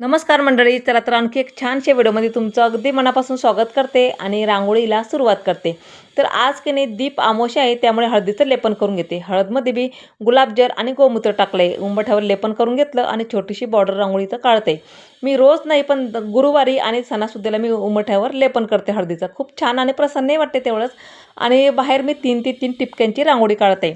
नमस्कार मंडळी. चला तर आणखी एक छानशा व्हिडिओमध्ये तुमचं अगदी मनापासून स्वागत करते आणि रांगोळीला सुरुवात करते. तर आज की नाही दीप अमावस्या आहे, त्यामुळे हळदीचं लेपन करून घेते. हळदमध्ये बी गुलाबजल आणि गोमूत्र टाकलंय. उंबरठ्यावर लेपन करून घेतलं आणि छोटीशी बॉर्डर रांगोळीचं काढते. मी रोज नाही पण गुरुवारी आणि सणासुदीला मी उंबरठ्यावर लेपन करते हळदीचं. खूप छान आणि प्रसन्नही वाटते तेवढंच. आणि बाहेर मी 3 ते 3 टिपक्यांची रांगोळी काढते.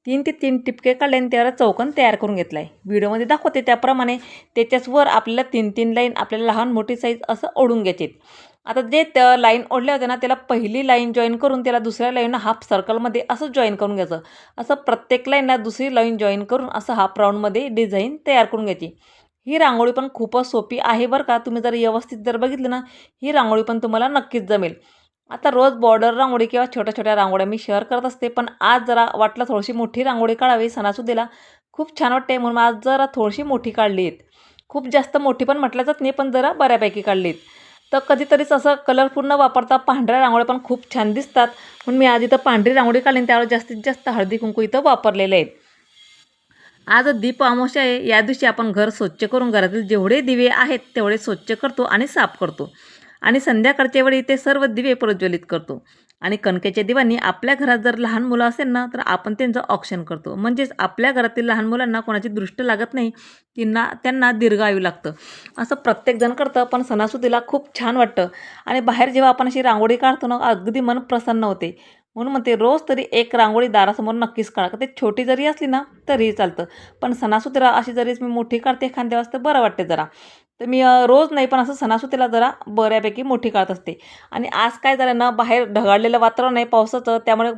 3 ते 3 टिपके काढले आणि त्यावर चौकोन तयार करून घेतला आहे. व्हिडिओमध्ये दाखवते त्याप्रमाणे त्याच्याच वर आपल्याला 3-3 लाईन आपल्याला लहान मोठी साईज असं ओढून घ्यायची. आता जे लाईन ओढल्या होत्या ना, त्याला पहिली लाईन जॉईन करून त्याला दुसऱ्या लाईनला हाफ सर्कलमध्ये असं जॉईन करून घ्यायचं. असं प्रत्येक लाईनला दुसरी लाईन जॉईन करून असं हाफ राऊंडमध्ये डिझाईन तयार करून घ्यायची. ही रांगोळी पण खूपच सोपी आहे बरं का. तुम्ही जर व्यवस्थित जर बघितलं ना, ही रांगोळी पण तुम्हाला नक्कीच जमेल. आता रोज बॉर्डर रांगोळी किंवा छोट्या-छोट्या रांगोळ्या मी शेअर करत असते. पण आज जरा वाटलं थोडीशी मोठी रांगोळी काढावी सणासुदीला. खूप छान वाटते म्हणून आज जरा थोडीशी मोठी काढली आहेत. खूप जास्त मोठी पण म्हटलं जात नाही, पण जरा बऱ्यापैकी काढली आहेत. तर कधीतरीच असं कलरफुल न वापरता पांढऱ्या रांगोळ्या पण खूप छान दिसतात. म्हणून मी आज इथं पांढरी रांगोळी काढली आणि त्यावर जास्तीत जास्त हळदी-कुंकू इथं वापरलेले आहेत. आज दीप अमावस्या आहे. या दिवशी आपण घर स्वच्छ करून घरातील जेवढे दिवे आहेत तेवढे स्वच्छ करतो आणि साफ करतो. आणि संध्याकाळच्या वेळी ते सर्व दिवे प्रज्वलित करतो. आणि कणकेच्या दिव्यांनी आपल्या घरात जर लहान मुलं असेल ना, तर आपण त्यांचं औक्षण करतो. म्हणजेच आपल्या घरातील लहान मुलांना कोणाची दृष्ट लागत नाही, त्यांना दीर्घायू लागतं. असं प्रत्येकजण करतं, पण सणासुदीला खूप छान वाटतं. आणि बाहेर जेव्हा आपण अशी रांगोळी काढतो ना, अगदी मन प्रसन्न होते. म्हणून म्हणते रोज तरी एक रांगोळी दारासमोर नक्कीच काढा. ते छोटी जरी असली ना तरीही चालतं. पण सणासुदीला अशी जरीच मी मोठी काढते एखाद्या वेळेस तर बरं वाटते जरा. तर मी रोज नाही पण असं सणासुदीला जरा बऱ्यापैकी मोठी काढत असते. आणि आज काय झालं ना, बाहेर ढगाळलेलं वातावरण आहे पावसाचं, त्यामुळे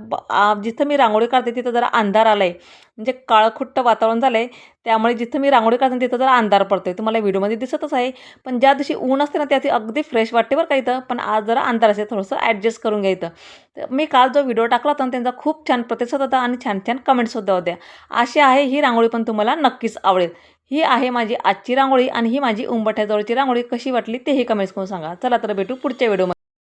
जिथं मी रांगोळी काढते तिथं जरा अंधार आला आहे. म्हणजे काळखुट्ट वातावरण झालं आहे. त्यामुळे जिथं मी रांगोळी काढते तिथं जरा अंधार पडतोय. तुम्हाला व्हिडिओमध्ये दिसतच आहे. पण ज्या दिवशी ऊन असते ना, त्या दिवशी अगदी फ्रेश वाटते बरं का इथं. पण आज जरा अंधार असते, थोडंसं ॲडजस्ट करून घ्यायचं. तर मी काल जो व्हिडिओ टाकला होता ना, त्यांचा खूप छान प्रतिसाद होता आणि छान-छान कमेंट्ससुद्धा होत्या. अशी आहे ही रांगोळी पण तुम्हाला नक्कीच आवडेल. ही आहे माझी आजची रांगोळी आणि ही माझी उंबरठ्याजवळची रांगोळी कशी वाटली तेही कमेंट्स करून सांगा. चला तर भेटू पुढच्या व्हिडिओमध्ये.